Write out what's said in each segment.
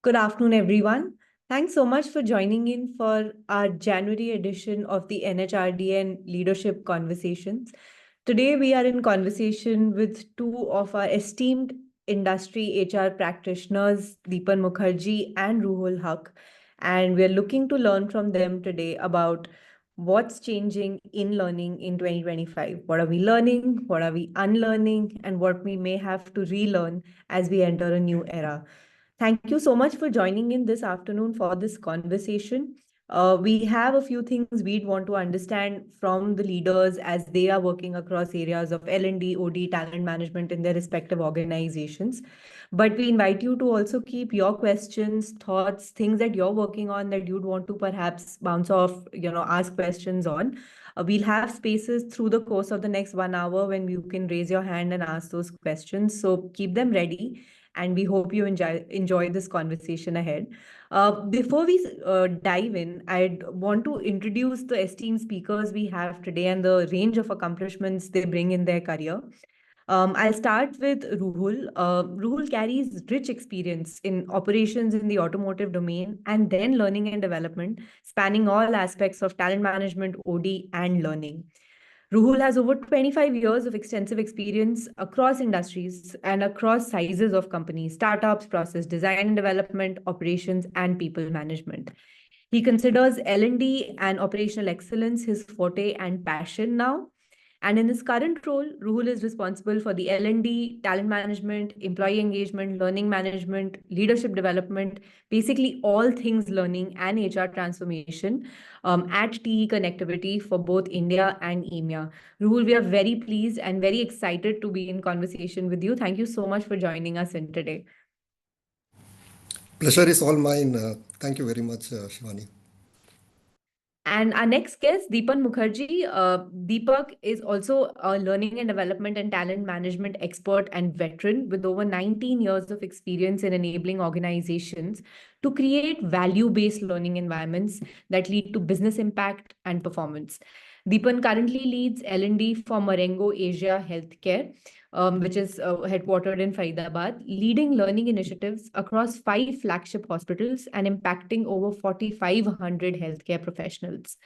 Good afternoon, everyone. Thanks so much for joining in for our January edition of the NHRDN Leadership Conversations. Today, we are in conversation with two of our esteemed industry HR practitioners, Deepan Mukherjee and Ruhul Haq. And we're looking to learn from them today about what's changing in learning in 2025. What are we learning? What are we unlearning? And what we may have to relearn as we enter a new era. Thank you so much for joining in this afternoon for this conversation. We have a few things we'd want to understand from the leaders as they are working across areas of L&D, OD, talent management in their respective organizations. But we invite you to also keep your questions, thoughts, things that you're working on that you'd want to perhaps bounce off, ask questions on. We'll have spaces through the course of the next 1 hour when you can raise your hand and ask those questions. So keep them ready, and we hope you enjoy this conversation ahead. Before we dive in, I'd want to introduce the esteemed speakers we have today and the range of accomplishments they bring in their career. I'll start with Ruhul. Ruhul carries rich experience in operations in the automotive domain and then learning and development, spanning all aspects of talent management, OD, and learning. Ruhul has over 25 years of extensive experience across industries and across sizes of companies, startups, process design and development, operations, and people management. He considers L&D and operational excellence his forte and passion now. And in his current role, Ruhul is responsible for the L&D, talent management, employee engagement, learning management, leadership development, basically all things learning and HR transformation at TE Connectivity for both India and EMEA. Ruhul, we are very pleased and very excited to be in conversation with you. Thank you so much for joining us in today. Pleasure is all mine. Thank you very much, Shivani. And our next guest, Deepan Mukherjee. Deepak is also a learning and development and talent management expert and veteran with over 19 years of experience in enabling organizations to create value-based learning environments that lead to business impact and performance. Deepan currently leads L&D for Marengo Asia Healthcare, which is headquartered in Faridabad, leading learning initiatives across 5 flagship hospitals and impacting over 4,500 healthcare professionals.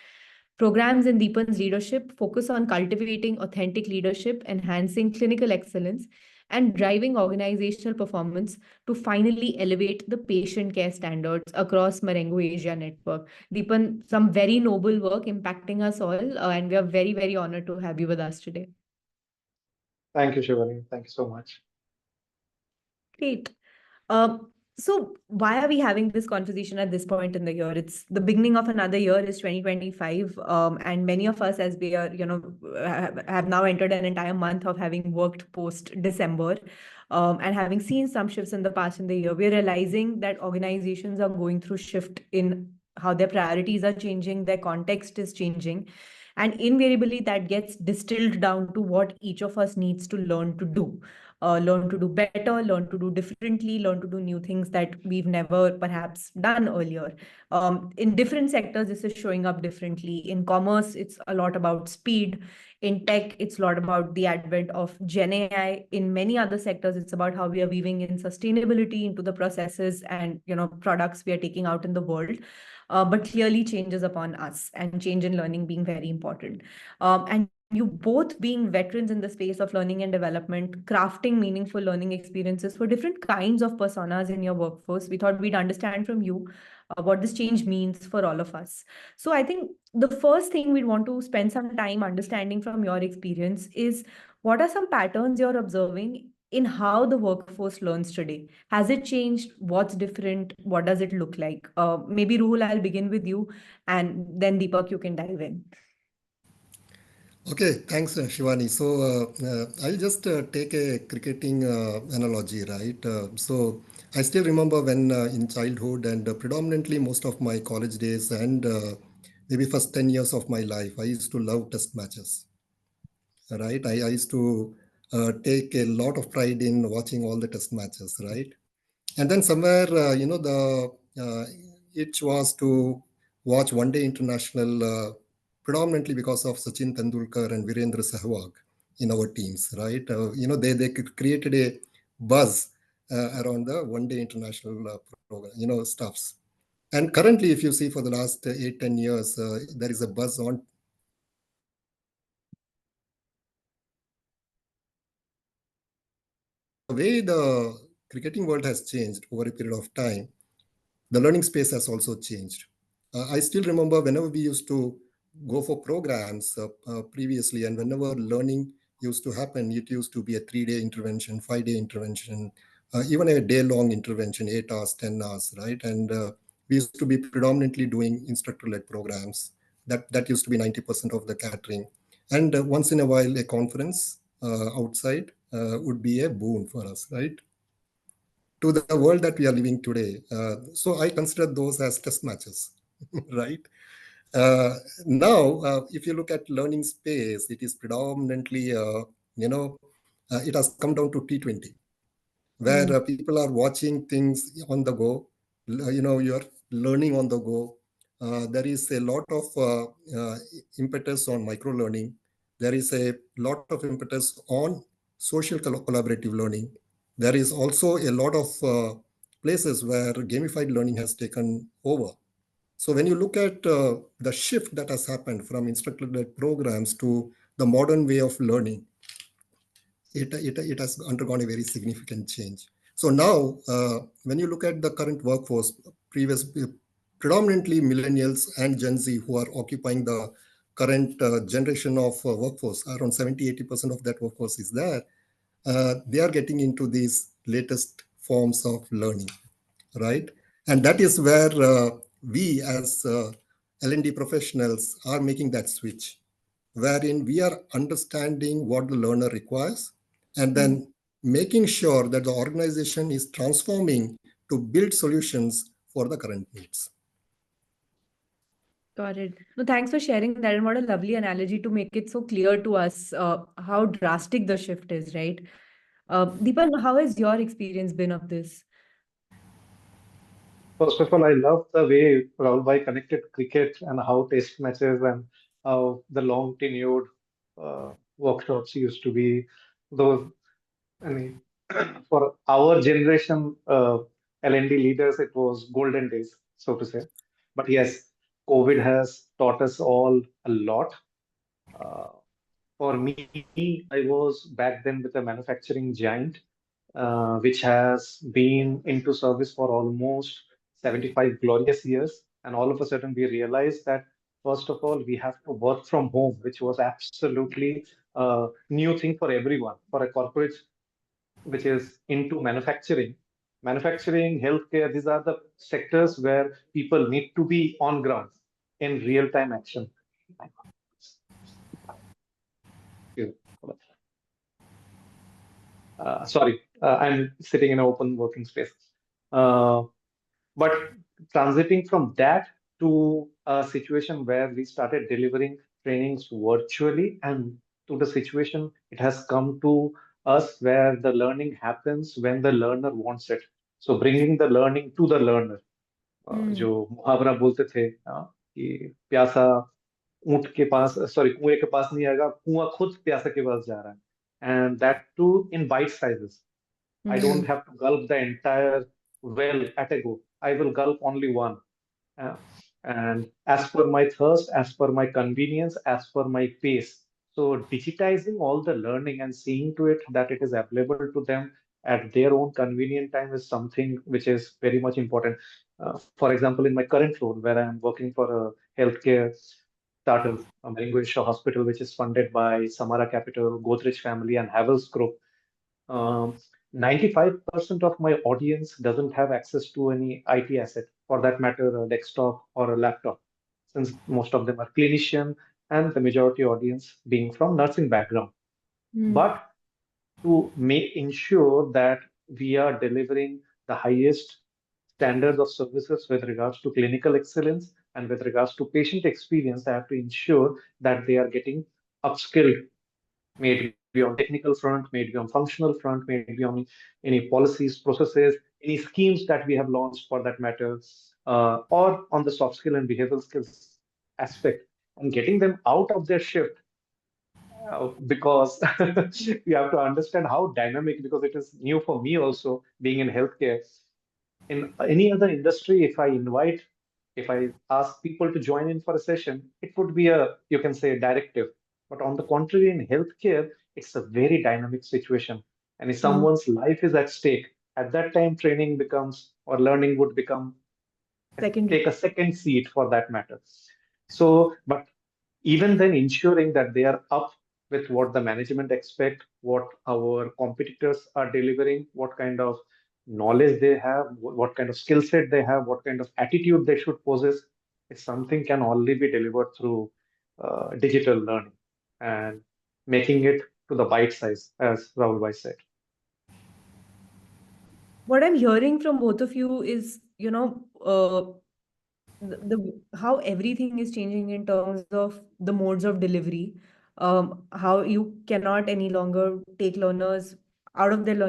Programs in Deepan's leadership focus on cultivating authentic leadership, enhancing clinical excellence, and driving organizational performance to finally elevate the patient care standards across Marengo Asia network. Deepan, some very noble work impacting us all, and we are very, very honored to have you with us today. Thank you, Shivani. Thank you so much. Great. So why are we having this conversation at this point in the year? It's the beginning of another year is 2025. And many of us, as we are, have now entered an entire month of having worked post-December, and having seen some shifts in the past in the year, we're realizing that organizations are going through shift in how their priorities are changing, their context is changing. And invariably, that gets distilled down to what each of us needs to learn to do. Learn to do better, learn to do differently, learn to do new things that we've never perhaps done earlier. In different sectors, this is showing up differently. In commerce, it's a lot about speed. In tech, it's a lot about the advent of Gen AI. In many other sectors, it's about how we are weaving in sustainability into the processes and products we are taking out in the world. But clearly changes upon us, and change in learning being very important. And you both being veterans in the space of learning and development, crafting meaningful learning experiences for different kinds of personas in your workforce, we thought we'd understand from you what this change means for all of us. So I think the first thing we'd want to spend some time understanding from your experience is what are some patterns you're observing in how the workforce learns today? Has it changed? What's different? What does it look like? Maybe Ruhul, I'll begin with you, and then Deepak, you can dive in. Okay, thanks, Shivani. So I'll just take a cricketing analogy, right? So I still remember when in childhood and predominantly most of my college days and maybe first 10 years of my life, I used to love test matches, right? I used to take a lot of pride in watching all the test matches, right? And then somewhere, the itch was to watch one day international predominantly because of Sachin Tendulkar and Virendra Sehwag in our teams, right? They created a buzz around the one-day international program, stuffs. And currently, if you see for the last 8, 10 years, there is a buzz on the way the cricketing world has changed over a period of time. The learning space has also changed. I still remember whenever we used to go for programs previously, and whenever learning used to happen, it used to be a 3-day intervention, 5-day intervention, even a day-long intervention, 8 hours, 10 hours, right? And we used to be predominantly doing instructor-led programs. That used to be 90% of the catering. And once in a while, a conference outside would be a boon for us, right? To the world that we are living today. So I consider those as test matches, right? Uh, Now, if you look at learning space, it is predominantly, it has come down to T20, where people are watching things on the go. You're learning on the go. There is a lot of impetus on micro learning. There is a lot of impetus on social collaborative learning. There is also a lot of places where gamified learning has taken over. So when you look at the shift that has happened from instructor-led programs to the modern way of learning, it has undergone a very significant change. So now, when you look at the current workforce, predominantly millennials and Gen Z who are occupying the current generation of workforce, around 70-80% of that workforce is there. They are getting into these latest forms of learning, right? And that is where we as L&D professionals are making that switch, wherein we are understanding what the learner requires and then making sure that the organization is transforming to build solutions for the current needs. Got it. No, thanks for sharing that. And what a lovely analogy to make it so clear to us how drastic the shift is, right? Deepan, how has your experience been of this? First of all, I love the way Rahul Bhai connected cricket and how test matches and how the long tenured workshops used to be. Those, I mean, for our generation, L&D leaders, it was golden days, so to say. But yes, COVID has taught us all a lot. Uh, for me, I was back then with a manufacturing giant, which has been into service for almost 75 glorious years. And all of a sudden, we realized that, first of all, we have to work from home, which was absolutely a new thing for everyone. For a corporate which is into manufacturing, healthcare, these are the sectors where people need to be on ground in real time action. Sorry, I'm sitting in an open working space. Uh, but transiting from that to a situation where we started delivering trainings virtually, and to the situation it has come to us where the learning happens when the learner wants it. So bringing the learning to the learner. जो मुहावरा बोलते थे कि प्यासा ऊंट के पास sorry कुएं के पास नहीं आएगा कुआं खुद प्यासा के पास जा रहा है and that too in bite sizes. I don't have to gulp the entire well at a go. I will gulp only one. Uh, and as per my thirst, as per my convenience, as per my pace. So digitizing all the learning and seeing to it that it is available to them at their own convenient time is something which is very much important. For example, in my current role, where I am working for a healthcare startup, a Maringo Hospital, which is funded by Samara Capital, Godrej Family, and Havels Group. Um, 95% of my audience doesn't have access to any IT asset, for that matter, a desktop or a laptop, since most of them are clinician and the majority audience being from nursing background. But to make ensure that we are delivering the highest standards of services with regards to clinical excellence and with regards to patient experience, I have to ensure that they are getting upskilled, maybe on technical front, maybe on functional front, maybe on any policies, processes, any schemes that we have launched for that matter, or on the soft skill and behavioral skills aspect, and getting them out of their shift because you have to understand how dynamic, because it is new for me also being in healthcare. In any other industry, if I ask people to join in for a session, it would be a, you can say, directive. But on the contrary, in healthcare, it's a very dynamic situation. And if Mm. someone's life is at stake, at that time, training becomes or learning would become Secondary. take a second seat for that matter. So, but even then ensuring that they are up with what the management expect, what our competitors are delivering, what kind of knowledge they have, what kind of skill set they have, what kind of attitude they should possess, it's something can only be delivered through digital learning and making it to the bite size, as Rahul Bhai said. What I'm hearing from both of you is, the how everything is changing in terms of the modes of delivery, how you cannot any longer take learners out of their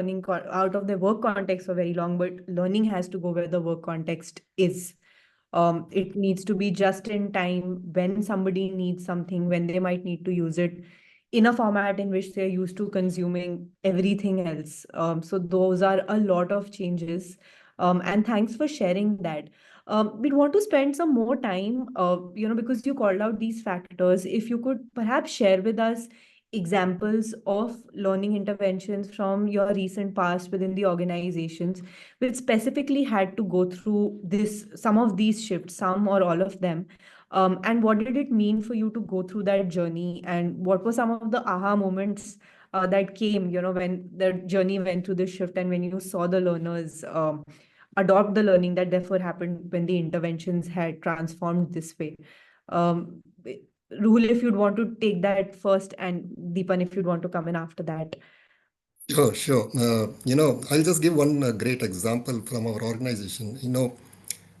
out of their work context for very long, but learning has to go where the work context is. It needs to be just in time when somebody needs something, when they might need to use it in a format in which they're used to consuming everything else. So those are a lot of changes. And thanks for sharing that. We'd want to spend some more time, because you called out these factors. If you could perhaps share with us examples of learning interventions from your recent past within the organizations, which specifically had to go through some of these shifts, some or all of them. And what did it mean for you to go through that journey? And what were some of the aha moments that came, when the journey went through the shift and when you saw the learners adopt the learning that therefore happened when the interventions had transformed this way? Um, Ruhul, if you'd want to take that first, and Deepan, if you'd want to come in after that. Sure, sure. I'll just give one great example from our organization.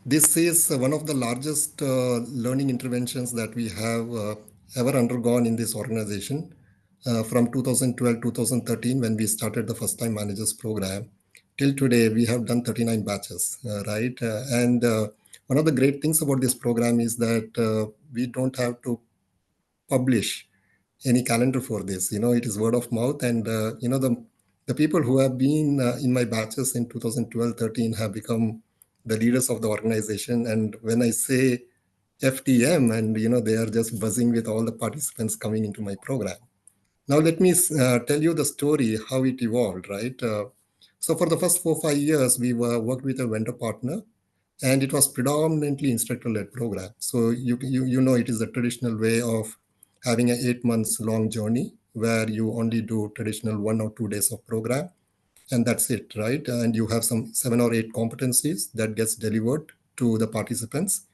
This is one of the largest learning interventions that we have ever undergone in this organization. From 2012, 2013, when we started the first time managers program, till today, we have done 39 batches, right? And one of the great things about this program is that we don't have to publish any calendar for this. It is word of mouth, and the people who have been in my batches in 2012, 13 have become the leaders of the organization. And when I say FTM, and they are just buzzing with all the participants coming into my program. Now let me tell you the story how it evolved, right? So for the first 4 5 years, we worked with a vendor partner, and it was predominantly instructor-led program. So you know it is a traditional way of having an 8 months long journey where you only do traditional 1 or 2 days of program, and that's it, right? And you have some 7 or 8 competencies that gets delivered to the participants,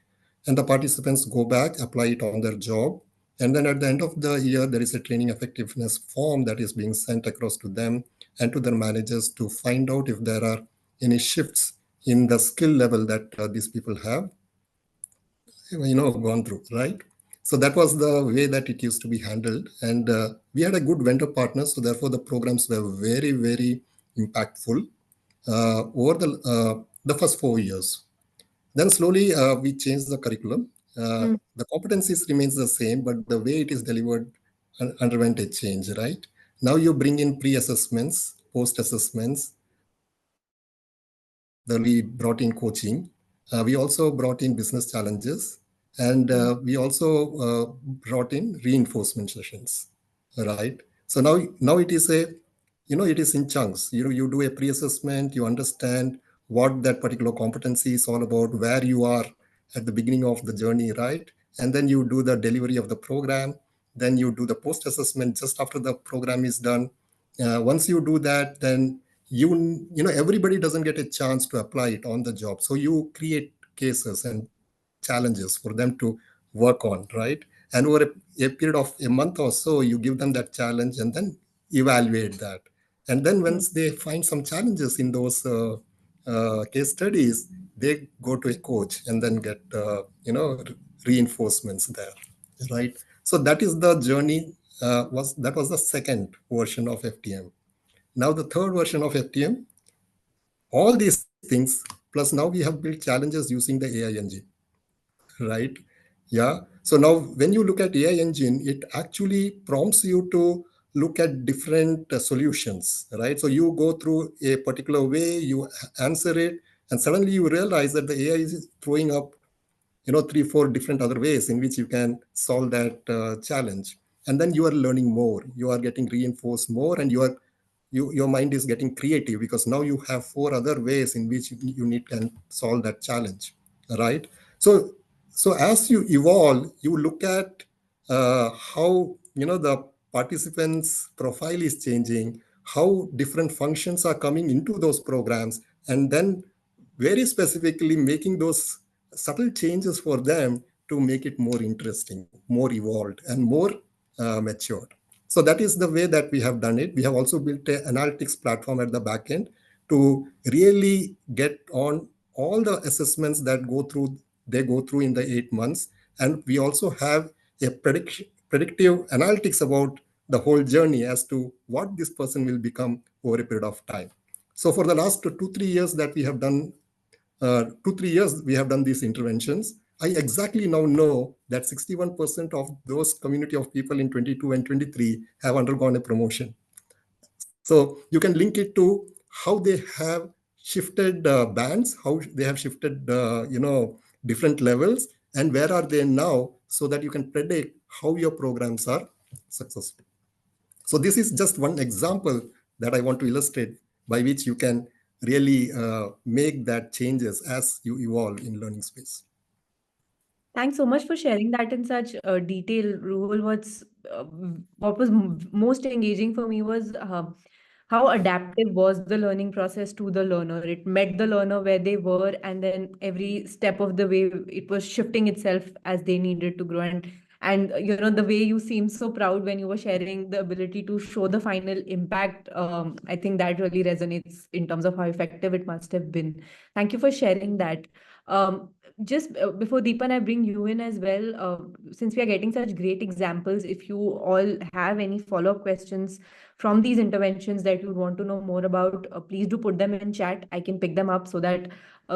and the participants go back, apply it on their job, and then at the end of the year there is a training effectiveness form that is being sent across to them and to their managers to find out if there are any shifts in the skill level that these people have gone through, right? So that was the way that it used to be handled, and we had a good vendor partner, so therefore the programs were very, very impactful over the first 4 years. Then slowly we changed the curriculum. Mm. The competencies remains the same, but the way it is delivered underwent a change, right? Now you bring in pre-assessments, post-assessments. We brought in coaching. We also brought in business challenges, and we also brought in reinforcement sessions, right? So now it is it is in chunks. You do a pre-assessment, you understand what that particular competency is all about, where you are at the beginning of the journey, right? And then you do the delivery of the program. Then you do the post-assessment just after the program is done. Once you do that, then everybody doesn't get a chance to apply it on the job. So you create cases and challenges for them to work on, right? And over a period of a month or so, you give them that challenge and then evaluate that. And then Mm. once they find some challenges in those case studies, they go to a coach and then get reinforcements there, right? So that is the journey. Was the second version of FTM. Now the third version of FTM, all these things, plus now we have built challenges using the AI engine, right? Yeah. So now when you look at AI engine, it actually prompts you to look at different solutions, right? So you go through a particular way, you answer it, and suddenly you realize that the AI is throwing up, 3 4 different other ways in which you can solve that challenge. And then you are learning more, you are getting reinforced more, and your mind is getting creative because now you have 4 other ways in which you need can solve that challenge, right? So so as you evolve, you look at how the participants profile is changing, how different functions are coming into those programs, and then very specifically making those subtle changes for them to make it more interesting, more evolved, and more matured. So that is the way that we have done it. We have also built an analytics platform at the back end to really get on all the assessments that go through in the 8 months. And we also have a predictive analytics about the whole journey as to what this person will become over a period of time. So for the last 2 3 years that we have done 2 3 years we have done these interventions, I exactly now know that 61% of those community of people in 22 and 23 have undergone a promotion. So you can link it to how they have shifted bands, how they have shifted different levels, and where are they now, so that you can predict how your programs are successful. So this is just one example that I want to illustrate by which you can really make that changes as you evolve in learning space. Thanks so much for sharing that in such detail, Ruhul. What was most engaging for me was how adaptive was the learning process to the learner. It met the learner where they were, and then every step of the way, it was shifting itself as they needed to grow. And the way you seemed so proud when you were sharing the ability to show the final impact, I think that really resonates in terms of how effective it must have been. Thank you for sharing that. Just before Deepan, I bring you in as well. Since we are getting such great examples, if you all have any follow-up questions from these interventions that you want to know more about, please do put them in chat. I can pick them up so that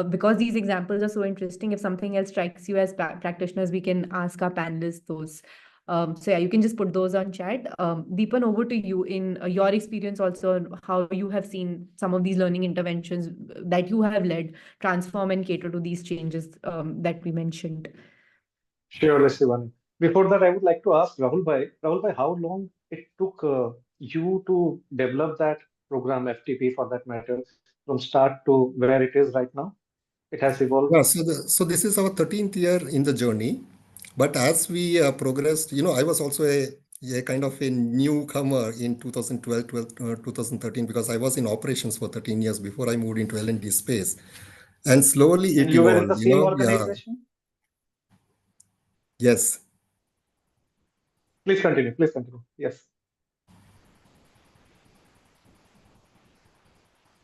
because these examples are so interesting, if something else strikes you as practitioners, we can ask our panelists those. So yeah, you can just put those on chat. Deepan, over to you in your experience also, how you have seen some of these learning interventions that you have led transform and cater to these changes that we mentioned. Sure, Shivan. Before that, I would like to ask Rahul Bhai. Rahul Bhai, how long it took you to develop that program, FTP for that matter, from start to where it is right now? It has evolved. Yeah, so this is our 13th year in the journey. But as we progressed, I was also a kind of a newcomer in 2012, 2013, because I was in operations for 13 years before I moved into L&D space. And slowly And it you were in the evolved, same yeah, organization? yes. Please continue. Please continue. Yes.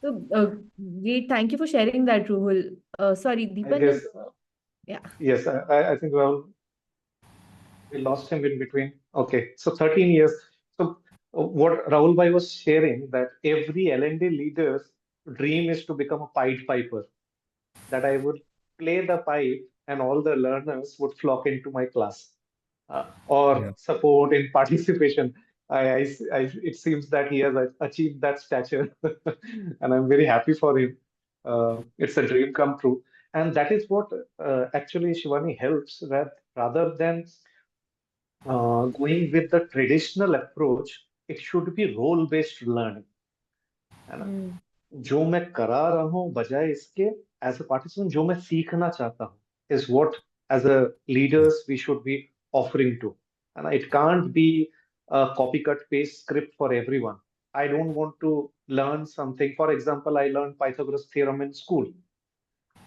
So, great. Thank you for sharing that, Ruhul. Sorry, I Deepan guess, is, yeah. yes, I think Rahul, we lost him in between. Okay, so 13 years. So what Rahul Bhai was sharing that every L&D leader's dream is to become a Pied Piper, that I would play the pipe and all the learners would flock into my class or Yeah. support in participation. It seems that he has achieved that stature, and I'm very happy for him. It's a dream come true, and that is what actually Shivani helps that rather than going with the traditional approach, it should be role-based learning. है ना? Mm. जो मैं करा रहा हूँ बजाय इसके as a participant जो मैं सीखना चाहता हूँ is what as a leaders we should be offering to, and it can't be a copy cut paste script for everyone. I don't want to learn something. For example, I learned Pythagoras theorem in school.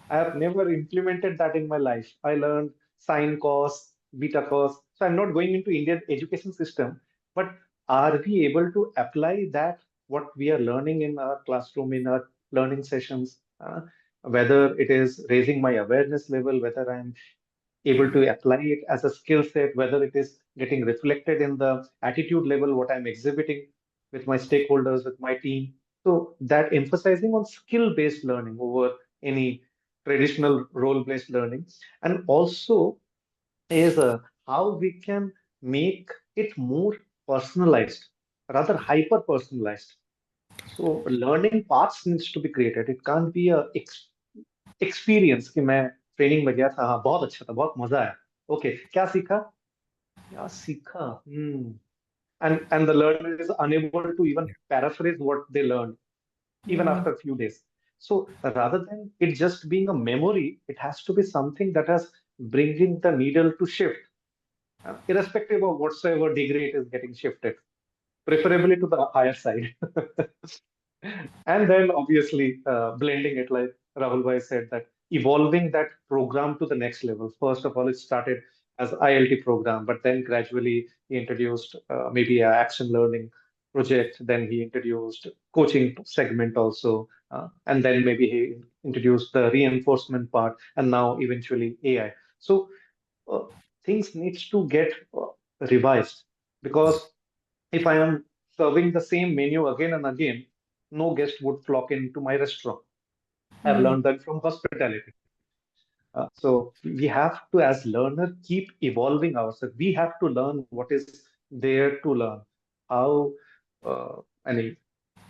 I have never implemented that in my life. I learned sine, cos, beta, cos. So I'm not going into Indian education system, but are we able to apply that what we are learning in our classroom, in our learning sessions? Whether it is raising my awareness level, whether I'm able to apply it as a skill set, whether it is getting reflected in the attitude level, what I'm exhibiting with my stakeholders, with my team. So that emphasizing on skill-based learning over any traditional role-based learning, and also is how we can make it more personalized, rather hyper personalized. So learning paths needs to be created. It can't be a experience कि मैं training में गया था, हाँ बहुत अच्छा था, बहुत मजा आया. ओके, क्या सीखा? क्या सीखा? And the learner is unable to even paraphrase what they learned even Hmm. after a few days. So rather than it just being a memory, it has to be something that has bringing the needle to shift, irrespective of whatsoever degree it is getting shifted, preferably to the higher side. And then obviously blending it, like Rahul Bhai said, that evolving that program to the next level. First of all, it started as ILT program, but then gradually he introduced maybe a action learning project. Then he introduced coaching segment also, and then maybe he introduced the reinforcement part, and now eventually AI. So uh, things needs to get revised, because if I am serving the same menu again and again, no guest would flock into my restaurant. I've Hmm. learned that from hospitality. So we have to, as learner, keep evolving ourselves. We have to learn what is there to learn. How, I mean,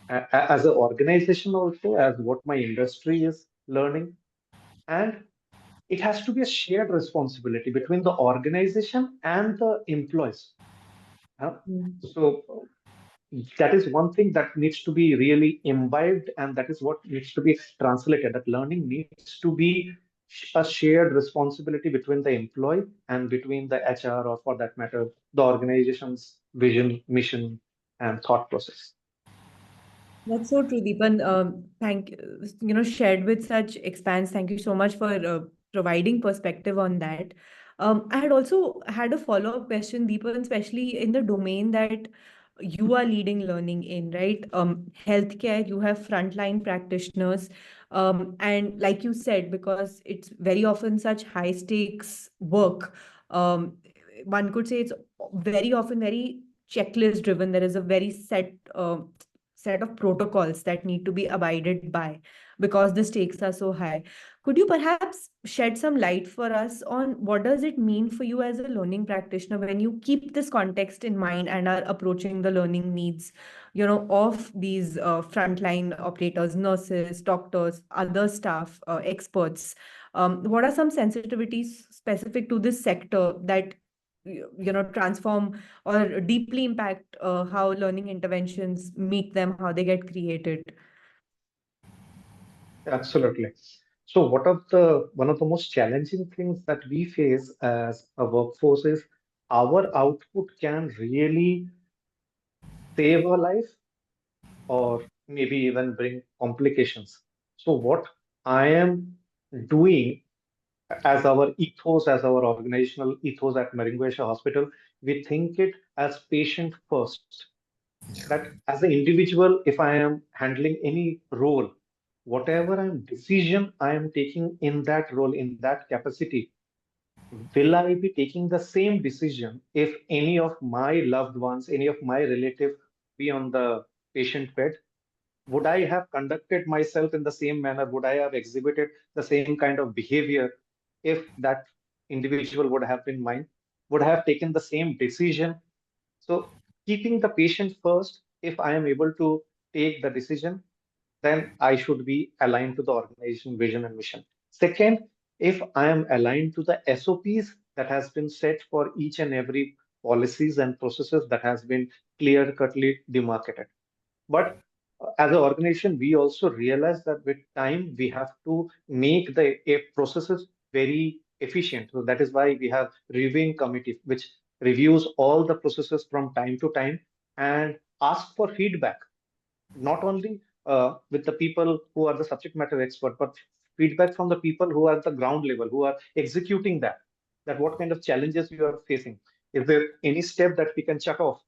as an organization also, as what my industry is learning, and it has to be a shared responsibility between the organization and the employees. Hmm. So that is one thing that needs to be really imbibed, and that is what needs to be translated. That learning needs to be a shared responsibility between the employee and between the HR, or for that matter, the organization's vision, mission, and thought process. That's so true, Deepan. Shared with such expanse. Thank you so much for providing perspective on that. I had also had a follow-up question, Deepan, especially in the domain that you are leading learning in, right? Healthcare, you have frontline practitioners. And like you said, because it's very often such high stakes work, one could say it's very often very checklist driven. There is a very set of protocols that need to be abided by because the stakes are so high. Could you perhaps shed some light for us on what does it mean for you as a learning practitioner when you keep this context in mind and are approaching the learning needs, of these frontline operators, nurses, doctors, other staff, experts? What are some sensitivities specific to this sector that transform or deeply impact how learning interventions meet them, how they get created? Absolutely. So, one of the most challenging things that we face as a workforce is our output can really save a life, or maybe even bring complications. So, what I am doing as our ethos, as our organizational ethos at Meringuesha Hospital, we think it as patient first. That as an individual, if I am handling any role, whatever decision I am taking in that role, in that capacity, will I be taking the same decision if any of my loved ones, any of my relative be on the patient bed? Would I have conducted myself in the same manner? Would I have exhibited the same kind of behavior if that individual would have been mine? Would I have taken the same decision? So, keeping the patient first, if I am able to take the decision, then I should be aligned to the organization vision and mission. Second, if I am aligned to the SOPs that has been set for each and every policies and processes that has been clear-cutly demarcated. But as an organization, we also realize that with time, we have to make the processes very efficient. So that is why we have reviewing committee, which reviews all the processes from time to time and ask for feedback, not only with the people who are the subject matter expert, but feedback from the people who are at the ground level, who are executing that what kind of challenges you are facing. Is there any step that we can check off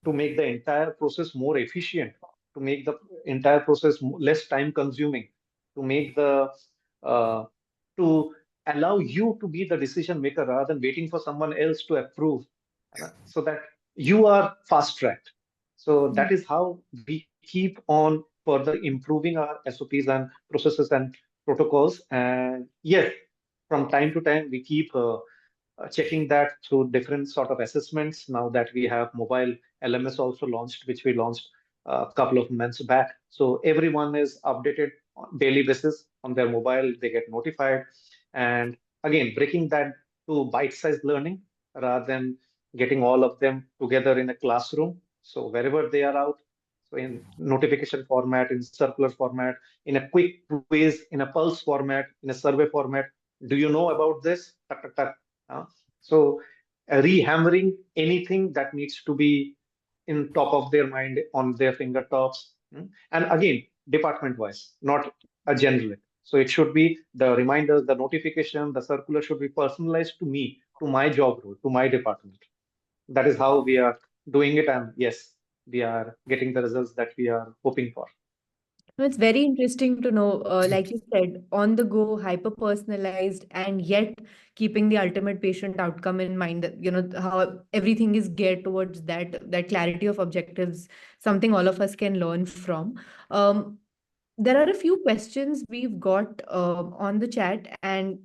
to make the entire process more efficient, to make the entire process less time consuming, to make the uh, to allow you to be the decision maker rather than waiting for someone else to approve, so that you are fast tracked. So that is how we keep on further improving our SOPs and processes and protocols. And yes, from time to time we keep checking that through different sort of assessments. Now that we have mobile LMS also launched, which we launched a couple of months back. So everyone is updated on daily basis on their mobile. They get notified. And again, breaking that to bite-sized learning rather than getting all of them together in a classroom. So wherever they are out, so in notification format, in circular format, in a quick quiz, in a pulse format, in a survey format. Do you know about this? Tuck, tuck, tuck. Uh, so rehammering anything that needs to be in top of their mind on their fingertops. And again, department wise, not a general. So it should be the reminders, the notification, the circular should be personalized to me, to my job role, to my department. That is how we are doing it. And yes, we are getting the results that we are hoping for. No, it's very interesting to know, like you said, on the go, hyper personalized, and yet keeping the ultimate patient outcome in mind. That, how everything is geared towards that clarity of objectives, something all of us can learn from. Um, there are a few questions we've got on the chat, and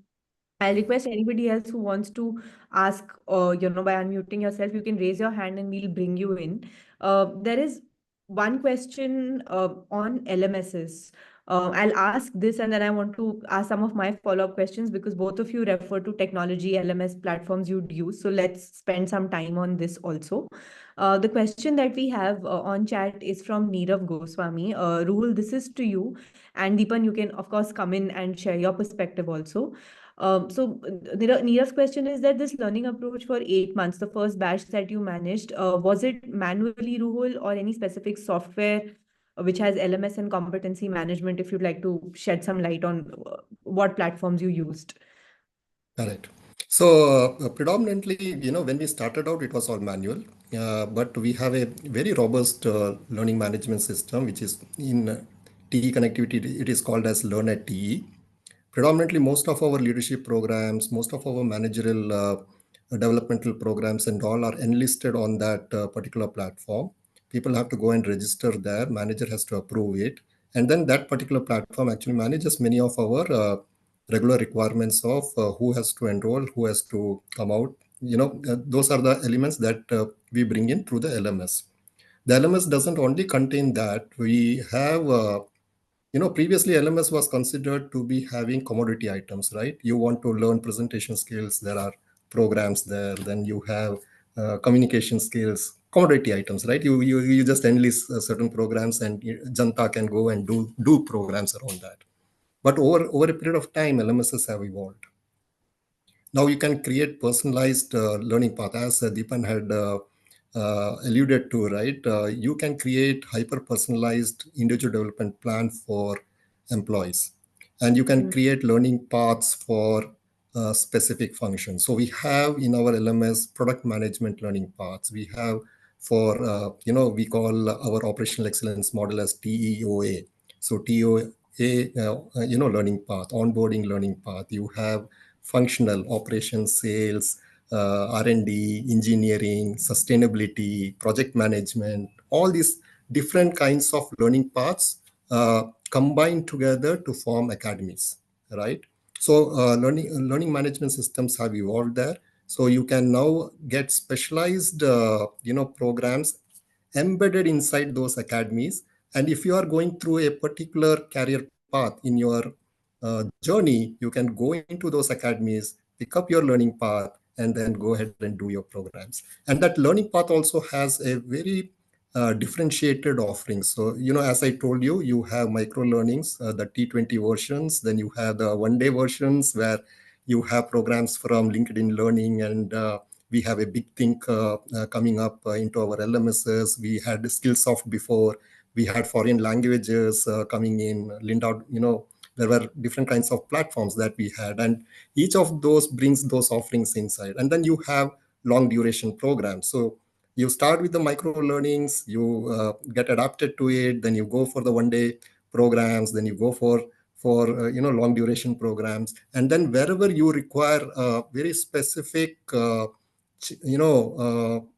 I'll request anybody else who wants to ask, by unmuting yourself, you can raise your hand and we'll bring you in. There is one question on LMSs. I'll ask this and then I want to ask some of my follow-up questions because both of you refer to technology LMS platforms you'd use. So let's spend some time on this also. The question that we have on chat is from Neerav Goswami. Ruhul, this is to you. And Deepan, you can, of course, come in and share your perspective also. Neerav's question is that this learning approach for 8 months, the first batch that you managed, was it manually, Ruhul, or any specific software which has LMS and competency management? If you'd like to shed some light on what platforms you used. Correct. So predominantly, when we started out, it was all manual, but we have a very robust learning management system, which is in TE connectivity. It is called as Learn at TE. Predominantly, most of our leadership programs, most of our managerial developmental programs and all are enlisted on that particular platform. People have to go and register there. Manager has to approve it. And then that particular platform actually manages many of our regular requirements of who has to enroll, who has to come out. Those are the elements that we bring in through the LMS. The LMS doesn't only contain that. We have previously LMS was considered to be having commodity items, right? You want to learn presentation skills, there are programs there. Then you have communication skills, commodity items, right? You just enlist certain programs and Janta can go and do programs around that. But over a period of time, LMSs have evolved. Now you can create personalized learning path, as Deepan had alluded to, right? You can create hyper-personalized individual development plan for employees, and you can create learning paths for specific functions. So we have in our LMS product management learning paths. We have for we call our operational excellence model as TEOA. So TEOA, learning path, onboarding learning path. You have functional operations, sales, R&D, engineering, sustainability, project management, all these different kinds of learning paths combined together to form academies, right? So learning management systems have evolved there. So you can now get specialized, programs embedded inside those academies. And if you are going through a particular career path in your journey, you can go into those academies, pick up your learning path, and then go ahead and do your programs. And that learning path also has a very differentiated offerings. So, as I told you, you have micro learnings, the T20 versions, then you have the one-day versions where you have programs from LinkedIn Learning, and we have a big thing coming up into our LMSs. We had Skillsoft before, we had foreign languages coming in, Linda, there were different kinds of platforms that we had, and each of those brings those offerings inside. And then you have long duration programs. So you start with the micro learnings, you get adapted to it, then you go for the one day programs, then you go for long duration programs, and then wherever you require very specific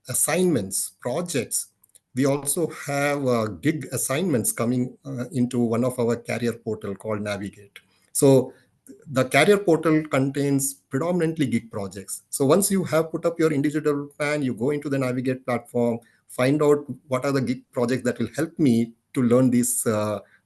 assignments, projects, we also have gig assignments coming into one of our career portal called Navigate. So the career portal contains predominantly gig projects. So once you have put up your individual plan, you go into the Navigate platform, find out what are the gig projects that will help me to learn these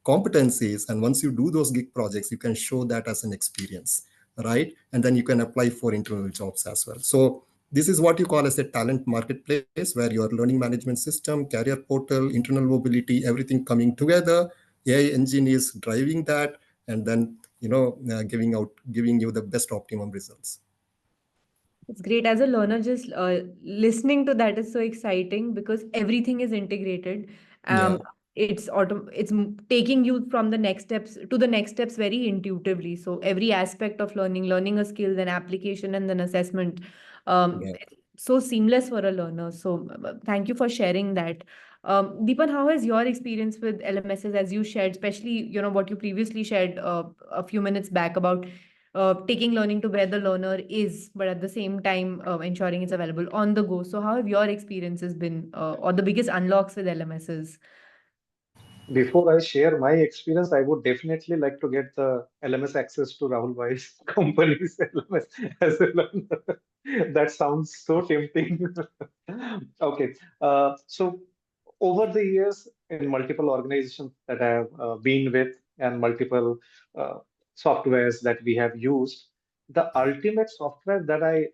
competencies. And once you do those gig projects, you can show that as an experience, right? And then you can apply for internal jobs as well. So this is what you call as a talent marketplace, where your learning management system, career portal, internal mobility, everything coming together. AI engine is driving that, and then giving you the best optimum results. It's great. As a learner, just listening to that is so exciting because everything is integrated. Yeah, It's taking you from the next steps to the next steps very intuitively. So every aspect of learning a skill, then application, and then assessment, yeah. it's so seamless for a learner. So thank you for sharing that. Deepan, how has your experience with LMSs, as you shared, especially what you previously shared a few minutes back about taking learning to where the learner is, but at the same time ensuring it's available on the go. So, how have your experiences been, or the biggest unlocks with LMSs? Before I share my experience, I would definitely like to get the LMS access to Rahul Bhai's company's LMS as a learner. That sounds so tempting. Okay. So over the years, in multiple organizations that I have been with and multiple uh, softwares that we have used, the ultimate software that I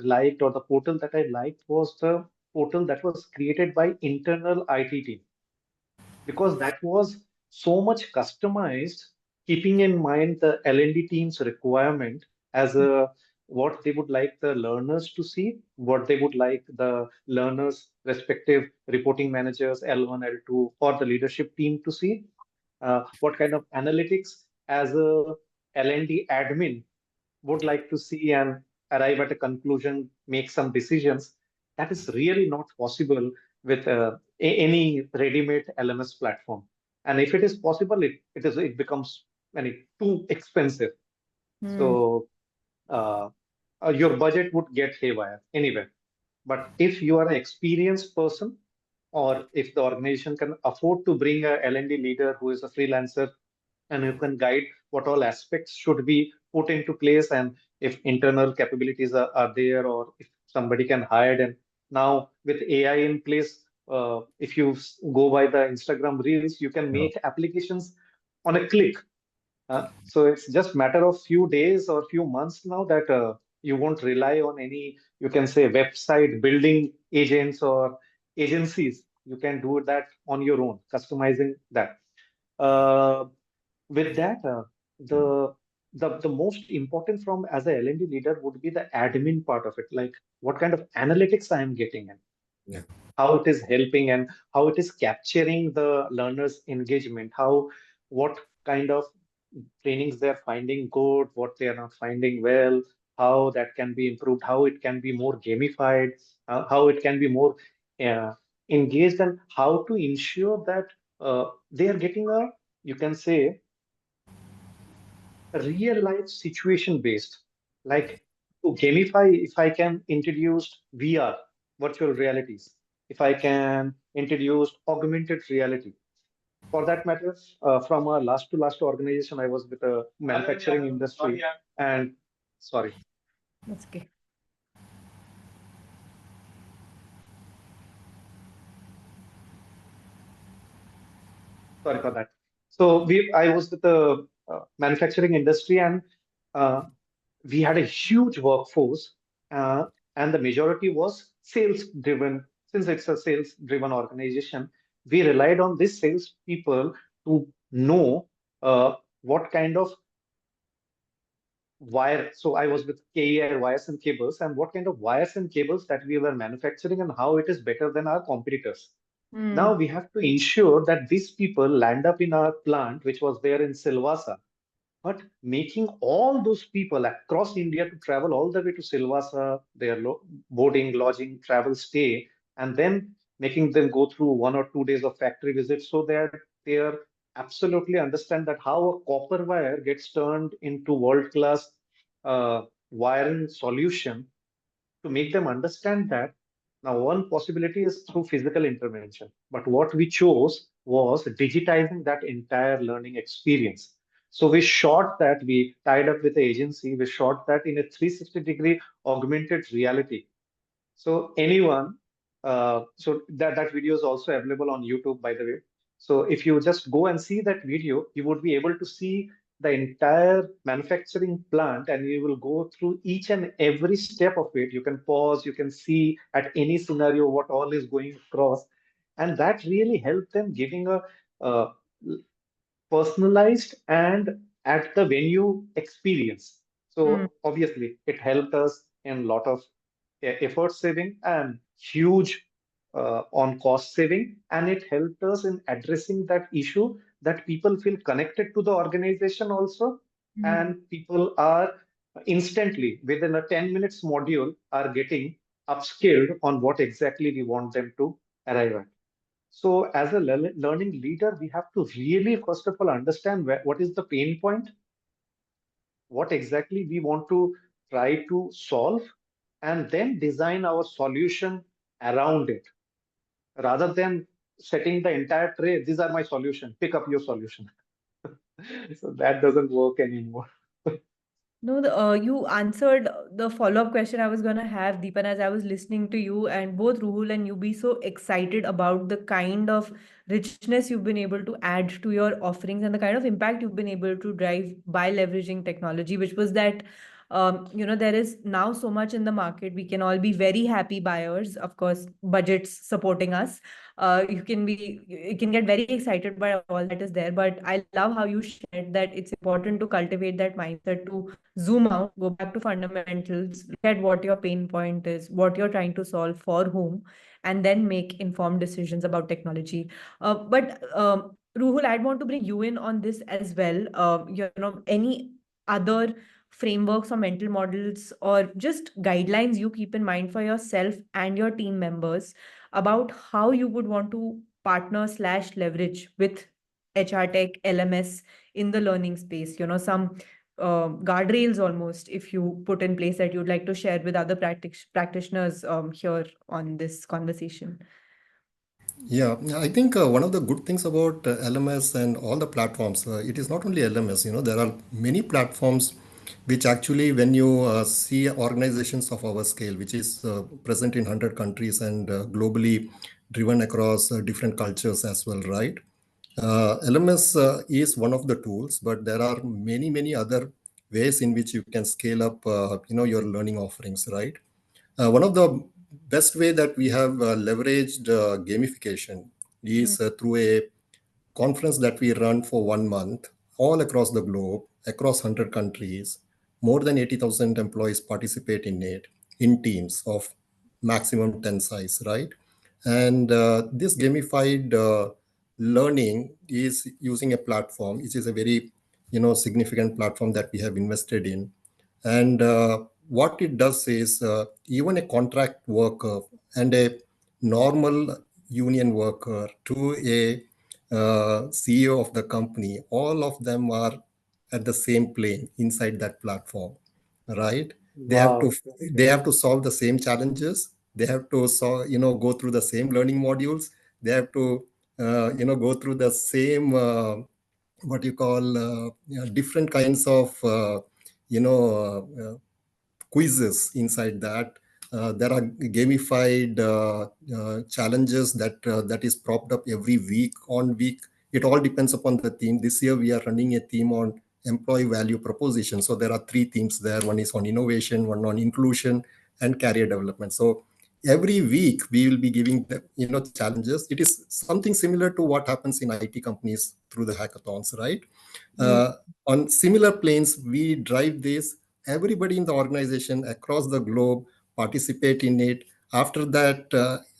liked, or the portal that I liked, was the portal that was created by internal IT team, because that was so much customized, keeping in mind the L&D team's requirement as a what they would like the learners to see, what they would like the learners' respective reporting managers, L1, L2, or the leadership team to see, what kind of analytics as a L&D admin would like to see and arrive at a conclusion, make some decisions. That is really not possible with any ready-made LMS platform. And if it is possible, it becomes very too expensive. Hmm. So uh, your budget would get haywire anyway. But if you are an experienced person, or if the organization can afford to bring a L&D leader who is a freelancer and who can guide what all aspects should be put into place, and if internal capabilities are there, or if somebody can hire them. Now with AI in place, if you go by the Instagram reels, you can Yeah. make applications on a click. So it's just matter of few days or few months now that you won't rely on any, you can say, website building agents or agencies. You can do that on your own, customizing that. Uh, with that, the most important from as a L&D leader would be the admin part of it, like what kind of analytics I am getting in, Yeah. how it is helping, and how it is capturing the learner's engagement, how what kind of trainings they're finding good, what they are not finding well, how that can be improved, how it can be more gamified, how it can be more uh, engaged, and how to ensure that they are getting a, you can say, real life situation based. Like to gamify, if I can introduce VR, virtual realities, if I can introduce augmented reality. For that matter, from a last to last organization, I was with a manufacturing industry. And sorry, That's okay. sorry for that. So I was with the manufacturing industry, and uh, we had a huge workforce, uh, and the majority was sales driven. Since it's a sales driven organization, we relied on these sales people to know what kind of wire. So I was with KEI wires and cables, and what kind of wires and cables that we were manufacturing, and how it is better than our competitors. Hmm. Now we have to ensure that these people land up in our plant, which was there in Silvassa, but making all those people across India to travel all the way to Silvassa, their boarding, lodging, travel, stay, and then making them go through 1 or 2 days of factory visits, so that they are absolutely understand that how a copper wire gets turned into world-class wiring solution, to make them understand that. Now, one possibility is through physical intervention, but what we chose was digitizing that entire learning experience. So we shot that, we tied up with the agency, we shot that in a 360-degree augmented reality. So anyone, so that video is also available on YouTube, by the way. So if you just go and see that video, you would be able to see the entire manufacturing plant, and you will go through each and every step of it. You can pause, you can see at any scenario what all is going across, and that really helped them giving a uh, personalized and at the venue experience. Mm. So obviously, it helped us in a lot of effort saving and huge on cost saving, and it helped us in addressing that issue that people feel connected to the organization also, Mm. and people are instantly within a 10 minutes module are getting upskilled on what exactly we want them to arrive at. So, as a learning leader, we have to really, first of all, understand what is the pain point, what exactly we want to try to solve, and then design our solution around it, rather than setting the entire tray. These are my solution. Pick up your solution. So that doesn't work anymore. No, you answered the follow-up question I was going to have, Deepan, as I was listening to you, and both Ruhul and you be so excited about the kind of richness you've been able to add to your offerings and the kind of impact you've been able to drive by leveraging technology, which was that, there is now so much in the market. We can all be very happy buyers, of course, budgets supporting us. You can get very excited by all that is there, but I love how you shared that it's important to cultivate that mindset to zoom out, go back to fundamentals, look at what your pain point is, what you're trying to solve for whom, and then make informed decisions about technology. But Ruhul, I'd want to bring you in on this as well. Any other frameworks or mental models or just guidelines you keep in mind for yourself and your team members about how you would want to partner slash leverage with HR tech, LMS in the learning space? Some guardrails almost, if you put in place, that you'd like to share with other practitioners here on this conversation. Yeah, I think one of the good things about LMS and all the platforms, it is not only LMS, there are many platforms which actually, when you see organizations of our scale, which is present in 100 countries and globally driven across different cultures as well, right? LMS is one of the tools, but there are many, many other ways in which you can scale up, your learning offerings, right? One of the best way that we have leveraged gamification Mm. is through a conference that we run for 1 month all across the globe, across 100 countries. More than 80,000 employees participate in it in teams of maximum 10 size, right? And this gamified learning is using a platform, which is a very significant platform that we have invested in. And what it does is even a contract worker and a normal union worker to a CEO of the company, all of them are at the same plane inside that platform, right? They have to Wow. they have to solve the same challenges. They have to go through the same learning modules. They have to go through the same what you call different kinds of you know quizzes inside that. There are gamified challenges that is propped up every week on week. It all depends upon the theme. This year we are running a theme on employee value proposition. So there are three themes there. One is on innovation, one on inclusion, and career development. So every week we will be giving the challenges. It is something similar to what happens in IT companies through the hackathons, right? Yes. uh, on similar planes, we drive this. Everybody in the organization across the globe participate in it. After that,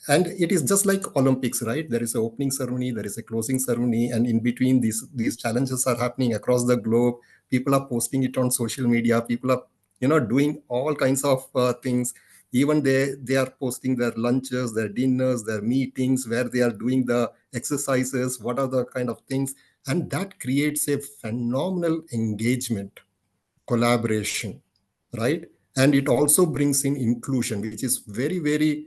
and it is just like Olympics, right? There is an opening ceremony, there is a closing ceremony, and in between these challenges are happening across the globe. People are posting it on social media. People are doing all kinds of things. Even they are posting their lunches, their dinners, their meetings, where they are doing the exercises, what are the kind of things. And that creates a phenomenal engagement, collaboration, right? And it also brings in inclusion, which is very, very